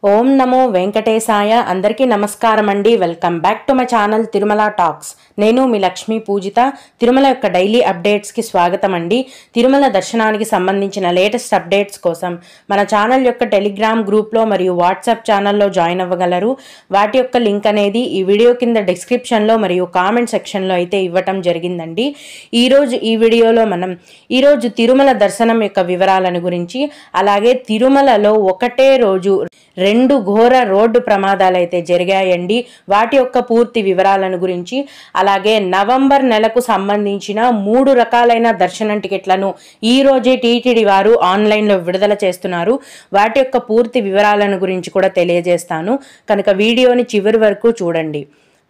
ఓం నమో వెంకటేశాయ. అందరికీ నమస్కారం అండి. Welcome back to my channel Tirumala talks. నేను మీ లక్ష్మీ పూజిత. తిరుమల యొక్క డైలీ అప్డేట్స్కి స్వాగతం అండి. తిరుమల దర్శనానికి సంబంధించిన లేటెస్ట్ అప్డేట్స్ కోసం మన ఛానల్ యొక్క టెలిగ్రామ్ గ్రూప్లో మరియు వాట్సాప్ ఛానల్లో జాయిన్ అవ్వగలరు. వాటి యొక్క లింక్ అనేది ఈ వీడియో కింద డిస్క్రిప్షన్లో మరియు కామెంట్ సెక్షన్లో అయితే ఇవ్వటం జరిగిందండి. ఈరోజు ఈ వీడియోలో మనం ఈరోజు తిరుమల దర్శనం యొక్క వివరాలను గురించి, అలాగే తిరుమలలో ఒకటే రోజు 2 ఘోర రోడ్డు ప్రమాదాలు అయితే జరిగాయండి. వాటి యొక్క పూర్తి వివరాలను గురించి, అలాగే నవంబర్ నెలకు సంబంధించిన 3 రకాలైన దర్శనం టికెట్లను ఈ రోజే టీటీడీ వారు ఆన్లైన్లో విడుదల చేస్తున్నారు. వాటి యొక్క పూర్తి వివరాలను గురించి కూడా తెలియజేస్తాను. కనుక వీడియోని చివరి వరకు చూడండి.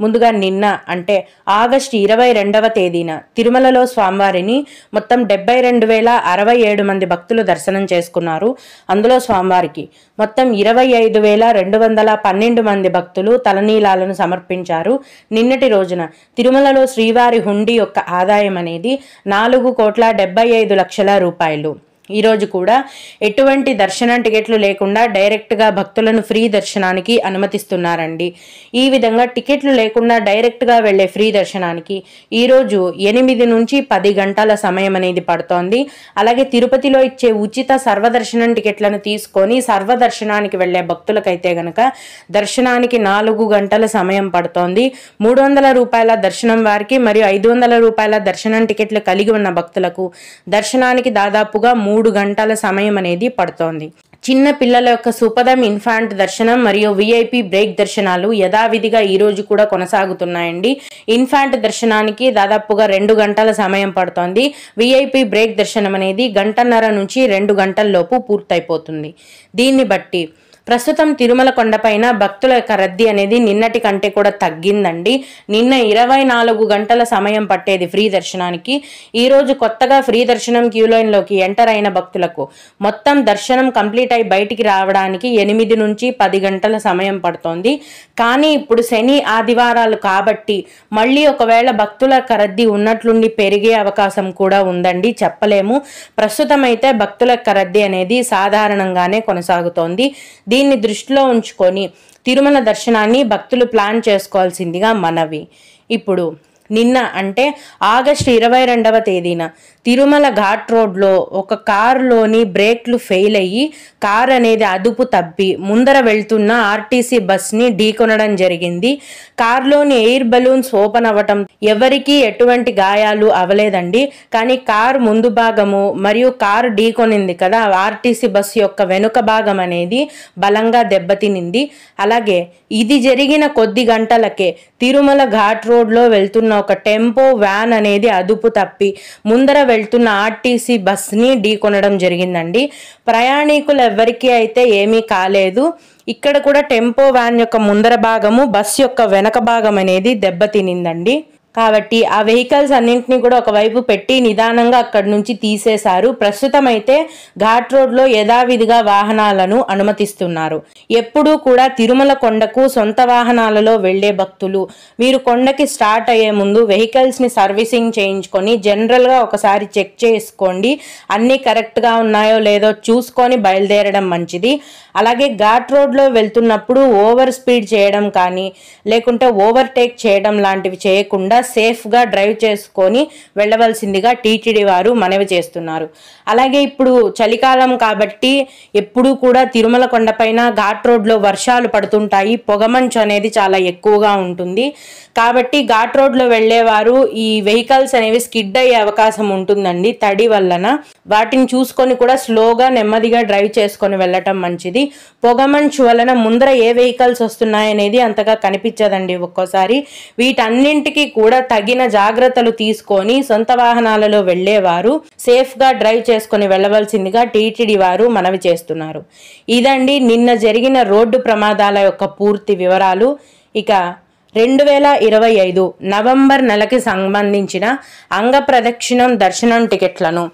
ముందుగా నిన్న అంటే ఆగస్టు 22వ తేదీన తిరుమలలో స్వామివారిని మొత్తం 72,067 మంది భక్తులు దర్శనం చేసుకున్నారు. అందులో స్వామివారికి మొత్తం 25,212 మంది భక్తులు తలనీలాలను సమర్పించారు. నిన్నటి రోజున తిరుమలలో శ్రీవారి హుండీ యొక్క ఆదాయం అనేది 4,75,00,000 రూపాయలు. ఈరోజు కూడా ఎటువంటి దర్శనం టికెట్లు లేకుండా డైరెక్ట్గా భక్తులను ఫ్రీ దర్శనానికి అనుమతిస్తున్నారండి. ఈ విధంగా టికెట్లు లేకుండా డైరెక్ట్గా వెళ్లే ఫ్రీ దర్శనానికి ఈరోజు 8 నుంచి 10 గంటల సమయం అనేది పడుతోంది. అలాగే తిరుపతిలో ఇచ్చే ఉచిత సర్వదర్శనం టికెట్లను తీసుకొని సర్వదర్శనానికి వెళ్లే భక్తులకైతే గనక దర్శనానికి 4 గంటల సమయం పడుతోంది. 300 రూపాయల దర్శనం వారికి మరియు 500 రూపాయల దర్శనం టికెట్లు కలిగి ఉన్న భక్తులకు దర్శనానికి దాదాపుగా 3 గంటల సమయం అనేది పడుతోంది. చిన్న పిల్లల యొక్క సుపదం ఇన్ఫాంట్ దర్శనం మరియు విఐపి బ్రేక్ దర్శనాలు యథావిధిగా ఈ రోజు కూడా కొనసాగుతున్నాయండి. ఇన్ఫాంట్ దర్శనానికి దాదాపుగా 2 గంటల సమయం పడుతోంది. విఐపి బ్రేక్ దర్శనం అనేది 1.5 నుంచి 2 గంటల లోపు పూర్తయిపోతుంది. దీన్ని బట్టి ప్రస్తుతం తిరుమల కొండపైన భక్తుల యొక్క రద్దీ అనేది నిన్నటి కంటే కూడా తగ్గిందండి. నిన్న 24 గంటల సమయం పట్టేది ఫ్రీ దర్శనానికి. ఈరోజు కొత్తగా ఫ్రీ దర్శనం క్యూ లైన్లోకి ఎంటర్ అయిన భక్తులకు మొత్తం దర్శనం కంప్లీట్ అయి బయటికి రావడానికి 8 నుంచి 10 గంటల సమయం పడుతోంది. కానీ ఇప్పుడు శని ఆదివారాలు కాబట్టి మళ్ళీ ఒకవేళ భక్తుల యొక్క రద్దీ ఉన్నట్లుండి పెరిగే అవకాశం కూడా ఉందండి, చెప్పలేము. ప్రస్తుతం అయితే భక్తుల యొక్క రద్దీ అనేది సాధారణంగానే కొనసాగుతోంది. దీన్ని దృష్టిలో ఉంచుకొని తిరుమల దర్శనాన్ని భక్తులు ప్లాన్ చేసుకోవాల్సిందిగా మనవి. ఇప్పుడు నిన్న అంటే ఆగస్టు 22వ తేదీన తిరుమల ఘాట్ రోడ్లో ఒక కారులోని బ్రేక్లు ఫెయిల్ అయ్యి కార్ అనేది అదుపు తప్పి ముందర వెళ్తున్న ఆర్టీసీ బస్ని ఢీకొనడం జరిగింది. కారులోని ఎయిర్ బలూన్స్ ఓపెన్ అవ్వటం ఎవరికీ ఎటువంటి గాయాలు అవలేదండి. కానీ కారు ముందు భాగము మరియు కారు ఢీకొనింది కదా, ఆర్టీసీ బస్సు యొక్క వెనుక భాగం అనేది బలంగా దెబ్బతినింది. అలాగే ఇది జరిగిన కొద్ది గంటలకే తిరుమల ఘాట్ రోడ్లో వెళ్తున్న ఒక టెంపో వ్యాన్ అనేది అదుపు తప్పి ముందర వెళ్తున్న ఆర్టీసీ బస్ని ఢీకొనడం జరిగిందండి. ప్రయాణికులు ఎవరికీ అయితే ఏమీ కాలేదు. ఇక్కడ కూడా టెంపో వ్యాన్ యొక్క ముందర భాగము బస్ యొక్క వెనక భాగం అనేది దెబ్బతినిందండి. కాబట్టి ఆ వెహికల్స్ అన్నింటినీ కూడా ఒకవైపు పెట్టి నిదానంగా అక్కడి నుంచి తీసేశారు. ప్రస్తుతం అయితే ఘాట్ రోడ్లో యథావిధిగా వాహనాలను అనుమతిస్తున్నారు. ఎప్పుడూ కూడా తిరుమల కొండకు సొంత వాహనాలలో వెళ్లే భక్తులు మీరు కొండకి స్టార్ట్ అయ్యే ముందు వెహికల్స్ని సర్వీసింగ్ చేయించుకొని జనరల్గా ఒకసారి చెక్ చేసుకోండి. అన్నీ కరెక్ట్గా ఉన్నాయో లేదో చూసుకొని బయలుదేరడం మంచిది. అలాగే ఘాట్ రోడ్లో వెళ్తున్నప్పుడు ఓవర్ స్పీడ్ చేయడం కానీ లేకుంటే ఓవర్టేక్ చేయడం లాంటివి చేయకుండా సేఫ్గా డ్రైవ్ చేసుకొని వెళ్ళవలసిందిగా టీటీడీ వారు మనవి చేస్తున్నారు. అలాగే ఇప్పుడు చలికాలం కాబట్టి ఎప్పుడూ కూడా తిరుమల కొండపైన ఘాట్ రోడ్లో వర్షాలు పడుతుంటాయి. పొగమంచు అనేది చాలా ఎక్కువగా ఉంటుంది. కాబట్టి ఘాట్ రోడ్లో వెళ్ళేవారు ఈ వెహికల్స్ అనేవి స్కిడ్ అయ్యే అవకాశం ఉంటుందండి తడి వలన. వాటిని చూసుకొని కూడా స్లోగా నెమ్మదిగా డ్రైవ్ చేసుకొని వెళ్ళటం మంచిది. పొగమంచు వలన ముందర ఏ వెహికల్స్ వస్తున్నాయనేది అంతగా కనిపించదండి ఒక్కోసారి. వీటన్నింటికి కూడా తగిన జాగ్రత్తలు తీసుకొని సొంత వాహనాలలో వెళ్లేవారు సేఫ్గా డ్రైవ్ చేసుకొని వెళ్ళవలసిందిగా టీటీడీ వారు మనవి చేస్తున్నారు. ఇదండి నిన్న జరిగిన రోడ్డు ప్రమాదాల యొక్క పూర్తి వివరాలు. ఇక 2025 నవంబర్ నెలకి సంబంధించిన అంగ ప్రదక్షిణం దర్శనం టికెట్లను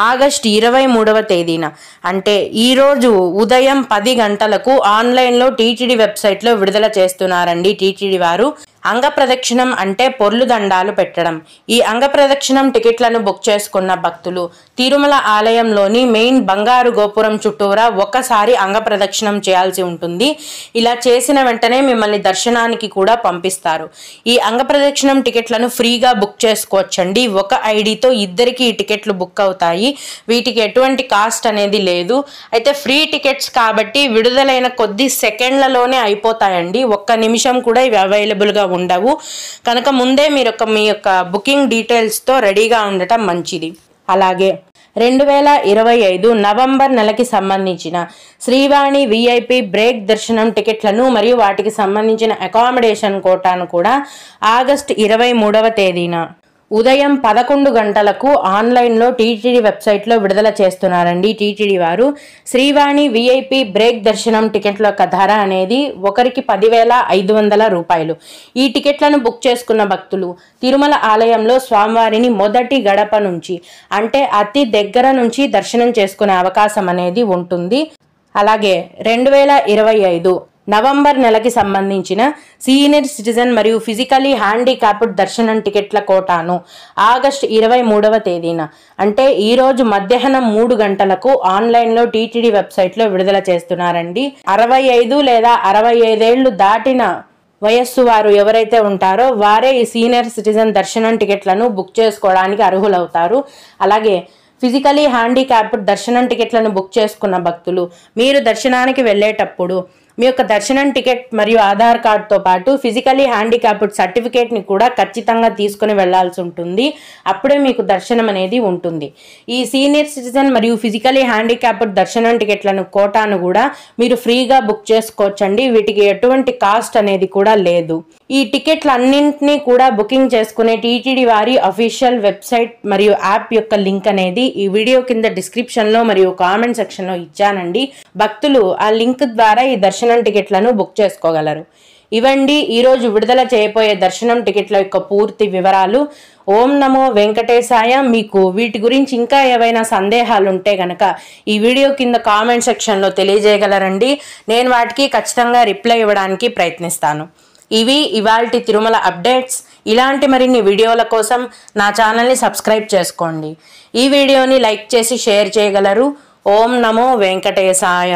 ఆగస్టు 23వ తేదీన అంటే ఈరోజు ఉదయం 10 గంటలకు ఆన్లైన్లో టీటీడీ వెబ్సైట్లో విడుదల చేస్తున్నారండి టీటీడీ వారు. అంగప్రదక్షిణం అంటే పొర్లు దండాలు పెట్టడం. ఈ అంగప్రదక్షిణం టికెట్లను బుక్ చేసుకున్న భక్తులు తిరుమల ఆలయంలోని మెయిన్ బంగారు గోపురం చుట్టూరా ఒక్కసారి అంగప్రదక్షిణం చేయాల్సి ఉంటుంది. ఇలా చేసిన వెంటనే మిమ్మల్ని దర్శనానికి కూడా పంపిస్తారు. ఈ అంగప్రదక్షిణం టికెట్లను ఫ్రీగా బుక్ చేసుకోవచ్చండి. ఒక ఐడితో ఇద్దరికి ఈ టికెట్లు బుక్ అవుతాయి. వీటికి ఎటువంటి కాస్ట్ అనేది లేదు. అయితే ఫ్రీ టికెట్స్ కాబట్టి విడుదలైన కొద్ది సెకండ్లలోనే అయిపోతాయండి. ఒక్క నిమిషం కూడా ఇవి అవైలబుల్గా ఉండవు. కనుక ముందే మీరు మీ యొక్క బుకింగ్ డీటెయిల్స్తో రెడీగా ఉండటం మంచిది. అలాగే 2025 నవంబర్ నెలకి సంబంధించిన శ్రీవాణి VIP బ్రేక్ దర్శనం టికెట్లను మరియు వాటికి సంబంధించిన అకామిడేషన్ కోటాను కూడా ఆగస్టు 23వ తేదీన ఉదయం 11 గంటలకు ఆన్లైన్లో టీటీడీ వెబ్సైట్లో విడుదల చేస్తున్నారండి. టీటీడీ వారు శ్రీవాణి VIP బ్రేక్ దర్శనం టికెట్ల యొక్క ధర అనేది ఒకరికి 10,500 రూపాయలు. ఈ టికెట్లను బుక్ చేసుకున్న భక్తులు తిరుమల ఆలయంలో స్వామివారిని మొదటి గడప నుంచి అంటే అతి దగ్గర నుంచి దర్శనం చేసుకునే అవకాశం అనేది ఉంటుంది. అలాగే 2025 నవంబర్ నెలకి సంబంధించిన సీనియర్ సిటిజన్ మరియు ఫిజికలీ హ్యాండిక్యాప్డ్ దర్శనం టికెట్ల కోటాను ఆగస్టు 23వ తేదీన అంటే ఈరోజు మధ్యాహ్నం 3 గంటలకు ఆన్లైన్లో టీటీడీ వెబ్సైట్లో విడుదల చేస్తున్నారండి. 65 లేదా 65 ఏళ్లు దాటిన వయస్సు వారు ఎవరైతే ఉంటారో వారే ఈ సీనియర్ సిటిజన్ దర్శనం టికెట్లను బుక్ చేసుకోవడానికి అర్హులవుతారు. అలాగే ఫిజికలీ హ్యాండిక్యాప్డ్ దర్శనం టికెట్లను బుక్ చేసుకున్న భక్తులు మీరు దర్శనానికి వెళ్ళేటప్పుడు మీ యొక్క దర్శనం టికెట్ మరియు ఆధార్ కార్డుతో పాటు ఫిజికలీ హ్యాండిక్యాప్డ్ సర్టిఫికేట్ని కూడా ఖచ్చితంగా తీసుకుని వెళ్లాల్సి ఉంటుంది. అప్పుడే మీకు దర్శనం అనేది ఉంటుంది. ఈ సీనియర్ సిటిజన్ మరియు ఫిజికలీ హ్యాండిక్యాప్డ్ దర్శనం టికెట్లను కోటాను కూడా మీరు ఫ్రీగా బుక్ చేసుకోవచ్చండి. వీటికి ఎటువంటి కాస్ట్ అనేది కూడా లేదు. ఈ టికెట్లన్నింటినీ కూడా బుకింగ్ చేసుకునే టీటీడీ వారి అఫీషియల్ వెబ్సైట్ మరియు యాప్ యొక్క లింక్ అనేది ఈ వీడియో కింద డిస్క్రిప్షన్లో మరియు కామెంట్ సెక్షన్లో ఇచ్చానండి. భక్తులు ఆ లింక్ ద్వారా ఈ దర్శనం టికెట్లను బుక్ చేసుకోగలరు. ఇవండి ఈరోజు విడుదల చేయబోయే దర్శనం టికెట్ల యొక్క పూర్తి వివరాలు. ఓం నమో వెంకటేశాయ. మీకు వీటి గురించి ఇంకా ఏవైనా సందేహాలు ఉంటే గనక ఈ వీడియో కింద కామెంట్ సెక్షన్లో తెలియజేయగలరండి. నేను వాటికి ఖచ్చితంగా రిప్లై ఇవ్వడానికి ప్రయత్నిస్తాను. ఇవి ఇవాల్టి తిరుమల అప్డేట్స్. ఇలాంటి మరిన్ని వీడియోల కోసం నా ఛానల్ని సబ్స్క్రైబ్ చేసుకోండి. ఈ వీడియోని లైక్ చేసి షేర్ చేయగలరు. ఓం నమో వెంకటేశాయ.